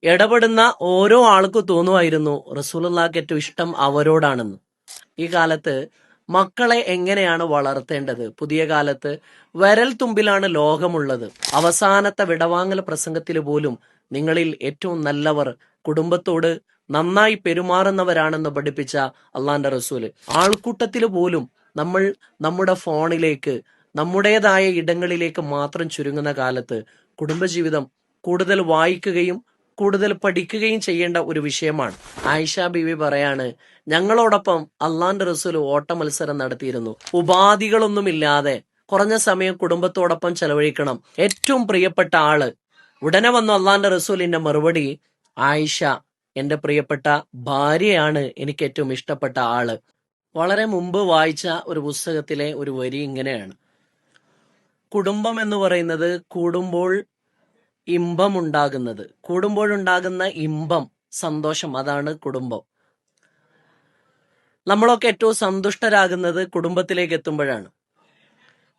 ഇടപെടുന്ന ഓരോ ആൾക്കും തോന്നുമായിരുന്നു റസൂലുള്ളാഹിക്ക് ഏറ്റവും ഇഷ്ടം അവരോടാണെന്ന്. ഈ കാലത്ത് മക്കളെ എങ്ങനെയാണ് വളർത്തേണ്ടത്? പുതിയ കാലത്ത് വിരൽ തുമ്പിലാണ് ലോകമുള്ളത്. അവസാനത്തെ വിടവാങ്ങൽ പ്രസംഗത്തിൽ പോലും നിങ്ങളിൽ ഏറ്റവും നല്ലവർ കുടുംബത്തോട് നന്നായി പെരുമാറുന്നവരാണെന്ന് പഠിപ്പിച്ച അള്ളാന്റെ റസൂല്. ആൾക്കൂട്ടത്തിൽ പോലും നമ്മൾ നമ്മുടെ ഫോണിലേക്ക്, നമ്മുടേതായ ഇടങ്ങളിലേക്ക് മാത്രം ചുരുങ്ങുന്ന കാലത്ത് കുടുംബജീവിതം കൂടുതൽ വായിക്കുകയും കൂടുതൽ പഠിക്കുകയും ചെയ്യേണ്ട ഒരു വിഷയമാണ്. ആയിഷ ബീവി പറയാണ്, ഞങ്ങളോടൊപ്പം അള്ളാന്റെ റസൂൽ ഓട്ട മത്സരം നടത്തിയിരുന്നു. ഉപാധികളൊന്നുമില്ലാതെ കുറഞ്ഞ സമയം കുടുംബത്തോടൊപ്പം ചെലവഴിക്കണം. ഏറ്റവും പ്രിയപ്പെട്ട ആള്. ഉടനെ വന്നു അള്ളാന്റെ റസൂലിന്റെ മറുപടി, ആയിഷ എന്റെ പ്രിയപ്പെട്ട ഭാര്യയാണ് എനിക്ക് ഏറ്റവും ഇഷ്ടപ്പെട്ട ആള്. വളരെ മുമ്പ് വായിച്ച ഒരു പുസ്തകത്തിലെ ഒരു വരി ഇങ്ങനെയാണ്: കുടുംബം എന്ന് പറയുന്നത് കൂടുമ്പോൾ ഇമ്പമുണ്ടാകുന്നത്, കൂടുമ്പോഴുണ്ടാകുന്ന ഇമ്പം, സന്തോഷം, അതാണ് കുടുംബം. നമ്മളൊക്കെ ഏറ്റവും സന്തുഷ്ടരാകുന്നത് കുടുംബത്തിലേക്ക് എത്തുമ്പോഴാണ്.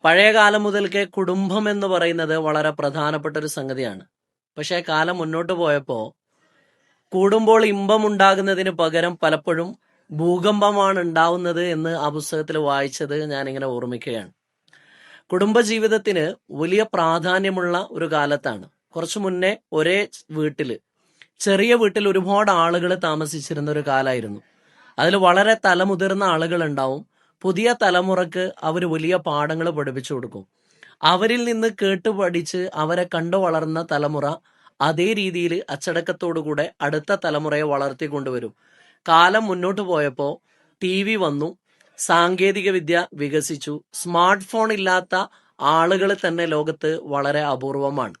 പഴയ കാലം മുതൽക്കേ കുടുംബം എന്ന് പറയുന്നത് വളരെ പ്രധാനപ്പെട്ട ഒരു സംഗതിയാണ്. പക്ഷേ കാലം മുന്നോട്ട് പോയപ്പോൾ കൂടുമ്പോൾ ഇമ്പം ഉണ്ടാകുന്നതിന് പകരം പലപ്പോഴും ഭൂകമ്പമാണ് ഉണ്ടാവുന്നത് എന്ന് ആ പുസ്തകത്തിൽ വായിച്ചത് ഞാനിങ്ങനെ ഓർമ്മിക്കുകയാണ്. കുടുംബജീവിതത്തിന് വലിയ പ്രാധാന്യമുള്ള ഒരു കാലത്താണ്. കുറച്ചു മുന്നേ ഒരേ വീട്ടില്, ചെറിയ വീട്ടിൽ ഒരുപാട് ആളുകൾ താമസിച്ചിരുന്ന ഒരു കാലമായിരുന്നു. അതിൽ വളരെ തലമുതിർന്ന ആളുകൾ ഉണ്ടാവും. പുതിയ തലമുറക്ക് അവർ വലിയ പാഠങ്ങൾ പഠിപ്പിച്ചു കൊടുക്കും. അവരിൽ നിന്ന് കേട്ട് പഠിച്ച് അവരെ കണ്ടു വളർന്ന തലമുറ അതേ രീതിയിൽ അച്ചടക്കത്തോടുകൂടെ അടുത്ത തലമുറയെ വളർത്തിക്കൊണ്ടുവരും. കാലം മുന്നോട്ട് പോയപ്പോൾ TV വന്നു, സാങ്കേതിക വിദ്യ വികസിച്ചു. സ്മാർട്ട് ഫോൺ ഇല്ലാത്ത ആളുകൾ തന്നെ ലോകത്ത് വളരെ അപൂർവമാണ്.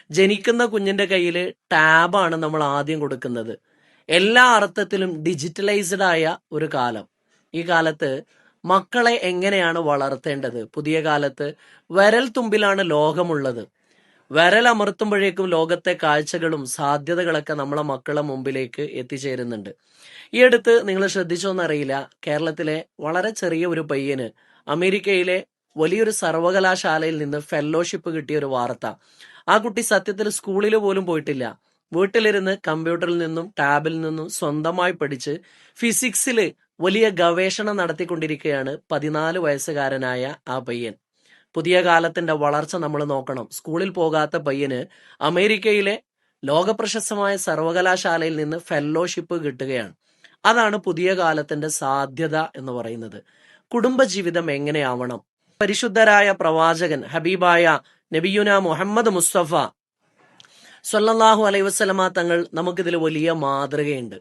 ജനിക്കുന്ന കുഞ്ഞിന്റെ കയ്യിൽ ടാബാണ് നമ്മൾ ആദ്യം കൊടുക്കുന്നത്. എല്ലാ അർത്ഥത്തിലും ഡിജിറ്റലൈസ്ഡ് ആയ ഒരു കാലം. ഈ കാലത്ത് മക്കളെ എങ്ങനെയാണ് വളർത്തേണ്ടത്? പുതിയ കാലത്ത് വിരൽ തുമ്പിലാണ് ലോകമുള്ളത്. വിരൽ അമർത്തുമ്പോഴേക്കും ലോകത്തെ കാഴ്ചകളും സാധ്യതകളൊക്കെ നമ്മളെ മക്കളെ മുമ്പിലേക്ക് എത്തിച്ചേരുന്നുണ്ട്. ഈ അടുത്ത് നിങ്ങൾ ശ്രദ്ധിച്ചോന്നറിയില്ല, കേരളത്തിലെ വളരെ ചെറിയ ഒരു പയ്യന് അമേരിക്കയിലെ വലിയൊരു സർവകലാശാലയിൽ നിന്ന് ഫെലോഷിപ്പ് കിട്ടിയ ഒരു വാർത്ത. ആ കുട്ടി സത്യത്തിൽ സ്കൂളിൽ പോലും പോയിട്ടില്ല. വീട്ടിലിരുന്ന് കമ്പ്യൂട്ടറിൽ നിന്നും ടാബിൽ നിന്നും സ്വന്തമായി പഠിച്ച് ഫിസിക്സിൽ വലിയ ഗവേഷണം നടത്തിക്കൊണ്ടിരിക്കുകയാണ് 14 വയസ്സുകാരനായ ആ പയ്യൻ. പുതിയ കാലത്തിന്റെ വളർച്ച നമ്മൾ നോക്കണം. സ്കൂളിൽ പോകാത്ത പയ്യന് അമേരിക്കയിലെ ലോകപ്രശസ്തമായ സർവകലാശാലയിൽ നിന്ന് ഫെലോഷിപ്പ് കിട്ടുകയാണ്. അതാണ് പുതിയ കാലത്തിന്റെ സാധ്യത എന്ന് പറയുന്നത്. കുടുംബജീവിതം എങ്ങനെയാവണം? പരിശുദ്ധരായ പ്രവാചകൻ ഹബീബായ നബിയുന മുഹമ്മദ് മുസ്തഫ സ്വല്ലല്ലാഹു അലൈഹി വസല്ലമ തങ്ങൾ നമുക്കിതിൽ വലിയ മാതൃകയുണ്ട്.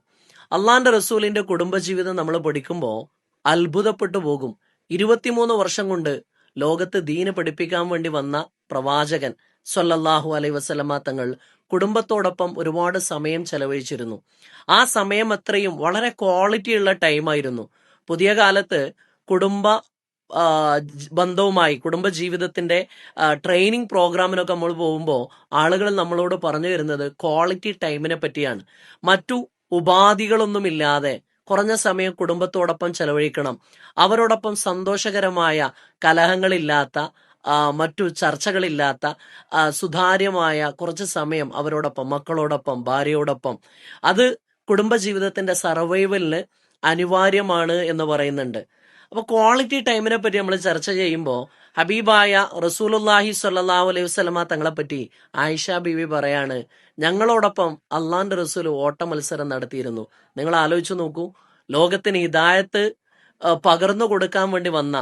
അള്ളാന്റെ റസൂലിന്റെ കുടുംബജീവിതം നമ്മൾ പഠിക്കുമ്പോൾ അത്ഭുതപ്പെട്ടു പോകും. 23 വർഷം കൊണ്ട് ലോകത്ത് ദീന് പഠിപ്പിക്കാൻ വേണ്ടി വന്ന പ്രവാചകൻ സ്വല്ലല്ലാഹു അലൈഹി വസല്ലമ തങ്ങൾ കുടുംബത്തോടൊപ്പം ഒരുപാട് സമയം ചെലവഴിച്ചിരുന്നു. ആ സമയം അത്രയും വളരെ ക്വാളിറ്റി ഉള്ള ടൈമായിരുന്നു. പുതിയ കാലത്ത് കുടുംബ ബന്ധവുമായി, കുടുംബജീവിതത്തിന്റെ ട്രെയിനിങ് പ്രോഗ്രാമിനൊക്കെ നമ്മൾ പോകുമ്പോൾ ആളുകൾ നമ്മളോട് പറഞ്ഞു തരുന്നത് ക്വാളിറ്റി ടൈമിനെ പറ്റിയാണ്. മറ്റു ഉപാധികളൊന്നുമില്ലാതെ കുറഞ്ഞ സമയം കുടുംബത്തോടൊപ്പം ചെലവഴിക്കണം. അവരോടൊപ്പം സന്തോഷകരമായ, കലഹങ്ങളില്ലാത്ത, മറ്റു ചർച്ചകളില്ലാത്ത, സുതാര്യമായ കുറച്ച് സമയം അവരോടൊപ്പം, മക്കളോടൊപ്പം, ഭാര്യയോടൊപ്പം, അത് കുടുംബജീവിതത്തിന്റെ സർവൈവലിന് അനിവാര്യമാണ് എന്ന് പറയുന്നുണ്ട്. അപ്പൊ ക്വാളിറ്റി ടൈമിനെ പറ്റി നമ്മൾ ചർച്ച ചെയ്യുമ്പോൾ ഹബീബായ റസൂലുള്ളാഹി സ്വല്ലല്ലാഹു അലൈഹി വസല്ലമ തങ്ങളെ പറ്റി ആയിഷ ബീവി പറയാണ്, ഞങ്ങളോടൊപ്പം അള്ളാന്റെ റസൂൽ ഓട്ട മത്സരം നടത്തിയിരുന്നു. നിങ്ങൾ ആലോചിച്ചു നോക്കൂ, ലോകത്തിന് ഹിദായത്ത് പകർന്നു കൊടുക്കാൻ വേണ്ടി വന്ന,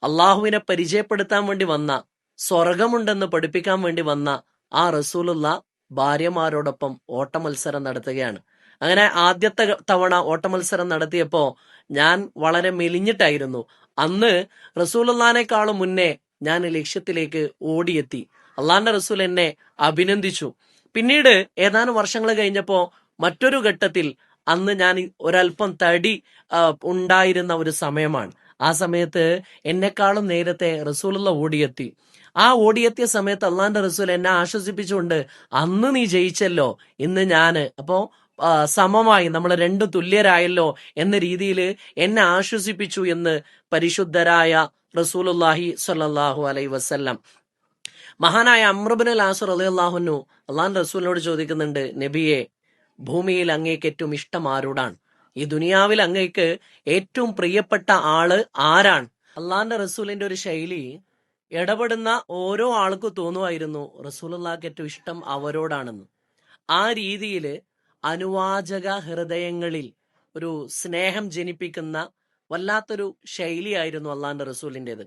അള്ളാഹുവിനെ പരിചയപ്പെടുത്താൻ വേണ്ടി വന്ന, സ്വർഗമുണ്ടെന്ന് പഠിപ്പിക്കാൻ വേണ്ടി വന്ന ആ റസൂലുള്ള ഭാര്യമാരോടൊപ്പം ഓട്ട മത്സരം നടത്തുകയാണ്. അങ്ങനെ ആദ്യത്തെ തവണ ഓട്ടമത്സരം നടത്തിയപ്പോ ഞാൻ വളരെ മെലിഞ്ഞിട്ടായിരുന്നു. അന്ന് റസൂലുള്ളാഹിനേക്കാളും മുന്നേ ഞാൻ ലക്ഷ്യത്തിലേക്ക് ഓടിയെത്തി. അള്ളാന്റെ റസൂൽ എന്നെ അഭിനന്ദിച്ചു. പിന്നീട് ഏതാനും വർഷങ്ങൾ കഴിഞ്ഞപ്പോ മറ്റൊരു ഘട്ടത്തിൽ, അന്ന് ഞാൻ ഒരല്പം തടി ഉണ്ടായിരുന്ന ഒരു സമയമാണ്. ആ സമയത്ത് എന്നെക്കാളും നേരത്തെ റസൂലുള്ള ഓടിയെത്തി. ആ ഓടിയെത്തിയ സമയത്ത് അള്ളാന്റെ റസൂൽ എന്നെ ആശ്വസിപ്പിച്ചുകൊണ്ട്, അന്ന് നീ ജയിച്ചല്ലോ, ഇന്ന് ഞാന്, അപ്പോ സമമായി, നമ്മൾ രണ്ടും തുല്യരായല്ലോ എന്ന രീതിയിൽ എന്നെ ആശ്വസിപ്പിച്ചു എന്ന് പരിശുദ്ധരായ റസൂലുള്ളാഹി സ്വല്ലല്ലാഹു അലൈഹി വസല്ലം. മഹാനായ അംർ ഇബ്നുൽ ആസ് റളിയല്ലാഹു അൻഹു അള്ളാഹുവിന്റെ റസൂലിനോട് ചോദിക്കുന്നുണ്ട്, നബിയെ, ഭൂമിയിൽ അങ്ങേക്ക് ഏറ്റവും ഇഷ്ടം ആരോടാണ്? ഈ ദുനിയാവിൽ അങ്ങേക്ക് ഏറ്റവും പ്രിയപ്പെട്ട ആള് ആരാണ്? അള്ളാന്റെ റസൂലിന്റെ ഒരു ശൈലി, ഇടപെടുന്ന ഓരോ ആൾക്കും തോന്നുമായിരുന്നു റസൂലുള്ളാഹിക്ക് ഏറ്റവും ഇഷ്ടം അവരോടാണെന്ന്. ആ രീതിയിൽ അനുവാചക ഹൃദയങ്ങളിൽ ഒരു സ്നേഹം ജനിപ്പിക്കുന്ന വല്ലാത്തൊരു ശൈലിയായിരുന്നു അള്ളാന്റെ റസൂലിൻ്റെത്.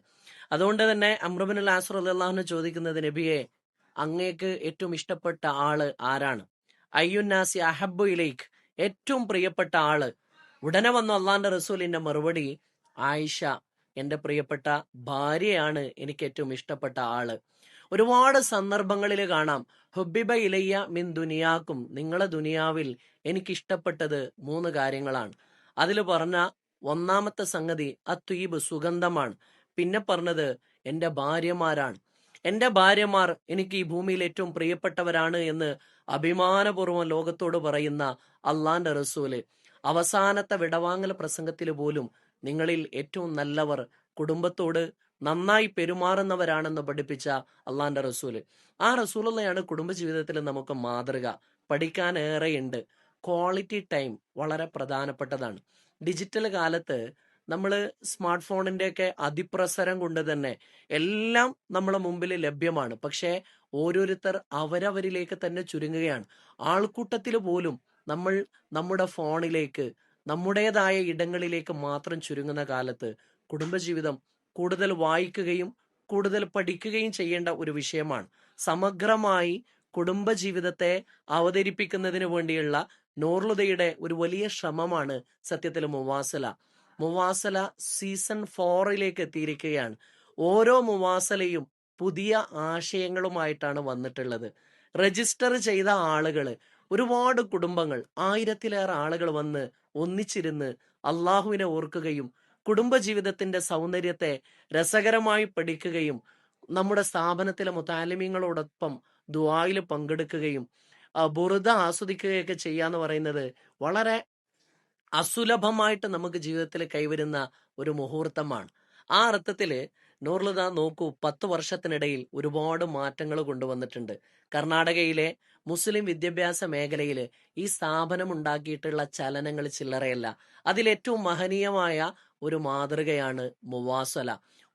അതുകൊണ്ട് തന്നെ അമ്രുബിൻ ആസ് റളിയല്ലാഹു ചോദിക്കുന്നത്, നബിയെ അങ്ങേക്ക് ഏറ്റവും ഇഷ്ടപ്പെട്ട ആള് ആരാണ്? അയ്യുന്നാസി അഹബ്ബു ഇലൈക്ക്, ഏറ്റവും പ്രിയപ്പെട്ട ആള്. ഉടനെ വന്നു അള്ളാന്റെ റസൂലിന്റെ മറുപടി, ആയിഷ, എന്റെ പ്രിയപ്പെട്ട ഭാര്യയാണ് എനിക്ക് ഏറ്റവും ഇഷ്ടപ്പെട്ട ആള്. ഒരുപാട് സന്ദർഭങ്ങളിൽ കാണാം, ഹുബിബ ഇലയ്യ മിൻ ദുനിയാക്കും, നിങ്ങളെ ദുനിയാവിൽ എനിക്ക് ഇഷ്ടപ്പെട്ടത് 3 കാര്യങ്ങളാണ്. അതിൽ പറഞ്ഞ ഒന്നാമത്തെ സംഗതി അത്വീബ്, സുഗന്ധമാണ്. പിന്നെ പറഞ്ഞത് എന്റെ ഭാര്യമാരാണ്. എന്റെ ഭാര്യമാർ എനിക്ക് ഈ ഭൂമിയിൽ ഏറ്റവും പ്രിയപ്പെട്ടവരാണ് എന്ന് അഭിമാനപൂർവ്വം ലോകത്തോട് പറയുന്ന അള്ളാന്റെ റസൂല് അവസാനത്തെ വിടവാങ്ങൽ പ്രസംഗത്തിൽ പോലും നിങ്ങളിൽ ഏറ്റവും നല്ലവർ കുടുംബത്തോട് നന്നായി പെരുമാറുന്നവരാണെന്ന് പഠിപ്പിച്ച അള്ളാന്റെ റസൂല്. ആ റസൂലുള്ളയാണ് കുടുംബജീവിതത്തിൽ നമുക്ക് മാതൃക. പഠിക്കാൻ ഏറെയുണ്ട്. ക്വാളിറ്റി ടൈം വളരെ പ്രധാനപ്പെട്ടതാണ്. ഡിജിറ്റൽ കാലത്ത് നമ്മൾ സ്മാർട്ട് ഫോണിന്റെയൊക്കെ അതിപ്രസരം കൊണ്ട് തന്നെ എല്ലാം നമ്മളെ മുമ്പിൽ ലഭ്യമാണ്. പക്ഷേ ഓരോരുത്തർ അവരവരിലേക്ക് തന്നെ ചുരുങ്ങുകയാണ്. ആൾക്കൂട്ടത്തിൽ പോലും നമ്മൾ നമ്മുടെ ഫോണിലേക്ക്, നമ്മുടേതായ ഇടങ്ങളിലേക്ക് മാത്രം ചുരുങ്ങുന്ന കാലത്ത് കുടുംബജീവിതം കൂടുതൽ വായിക്കുകയും കൂടുതൽ പഠിക്കുകയും ചെയ്യേണ്ട ഒരു വിഷയമാണ്. സമഗ്രമായി കുടുംബജീവിതത്തെ അവതരിപ്പിക്കുന്നതിന് വേണ്ടിയുള്ള നോർലുദയുടെ ഒരു വലിയ ശ്രമമാണ് സത്യത്തിൽ മുവാസല. മുവാസല സീസൺ 4ലേക്ക് എത്തിയിരിക്കുകയാണ്. ഓരോ മുവാസലയും പുതിയ ആശയങ്ങളുമായിട്ടാണ് വന്നിട്ടുള്ളത്. രജിസ്റ്റർ ചെയ്ത ആളുകൾ, ഒരുപാട് കുടുംബങ്ങൾ, 1000-ലേറെ ആളുകൾ വന്ന് ഒന്നിച്ചിരുന്ന് അള്ളാഹുവിനെ ഓർക്കുകയും കുടുംബജീവിതത്തിന്റെ സൗന്ദര്യത്തെ രസകരമായി പഠിക്കുകയും നമ്മുടെ സ്ഥാപനത്തിലെ മുതാലിമീങ്ങളോടൊപ്പം ദുആയിൽ പങ്കെടുക്കുകയും ബുറുദ ആസ്വദിക്കുകയൊക്കെ ചെയ്യാന്ന് പറയുന്നത് വളരെ അസുലഭമായിട്ട് നമുക്ക് ജീവിതത്തിൽ കൈവരുന്ന ഒരു മുഹൂർത്തമാണ്. ആ അർത്ഥത്തില് നൂർലുദ നോക്കൂ, 10 വർഷത്തിനിടയിൽ ഒരുപാട് മാറ്റങ്ങൾ കൊണ്ടുവന്നിട്ടുണ്ട്. കർണാടകയിലെ മുസ്ലിം വിദ്യാഭ്യാസ മേഖലയിൽ ഈ സ്ഥാപനം ഉണ്ടാക്കിയിട്ടുള്ള ചലനങ്ങൾ ചില്ലറയല്ല. അതിലേറ്റവും മഹനീയമായ ഒരു മാതൃകയാണ് മുവാസല.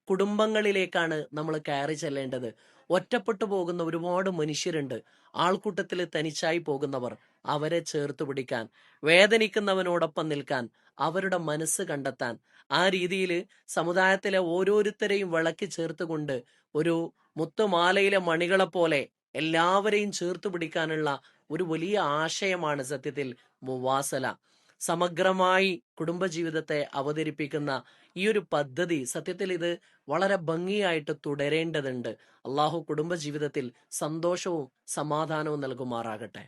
കുടുംബങ്ങളിലേക്കാണ് നമ്മൾ കയറി ചെല്ലേണ്ടത്. ഒറ്റപ്പെട്ടു പോകുന്ന ഒരുപാട് മനുഷ്യരുണ്ട്. ആൾക്കൂട്ടത്തിൽ തനിച്ചായി പോകുന്നവർ, അവരെ ചേർത്ത് പിടിക്കാൻ, വേദനിക്കുന്നവനോടൊപ്പം നിൽക്കാൻ, അവരുടെ മനസ്സ് കണ്ടെത്താൻ, ആ രീതിയിൽ സമുദായത്തിലെ ഓരോരുത്തരെയും വിളക്കി ചേർത്തുകൊണ്ട് ഒരു മുത്തുമാലയിലെ മണികളെ പോലെ എല്ലാവരെയും ചേർത്ത് പിടിക്കാനുള്ള ഒരു വലിയ ആശയമാണ് സത്യത്തിൽ മുവാസല. സമഗ്രമായി കുടുംബജീവിതത്തെ അവതരിപ്പിക്കുന്ന ഈ ഒരു പദ്ധതി സത്യത്തിൽ ഇത് വളരെ ഭംഗിയായിട്ട് തുടരേണ്ടതുണ്ട്. അള്ളാഹു കുടുംബജീവിതത്തിൽ സന്തോഷവും സമാധാനവും നൽകുമാറാകട്ടെ.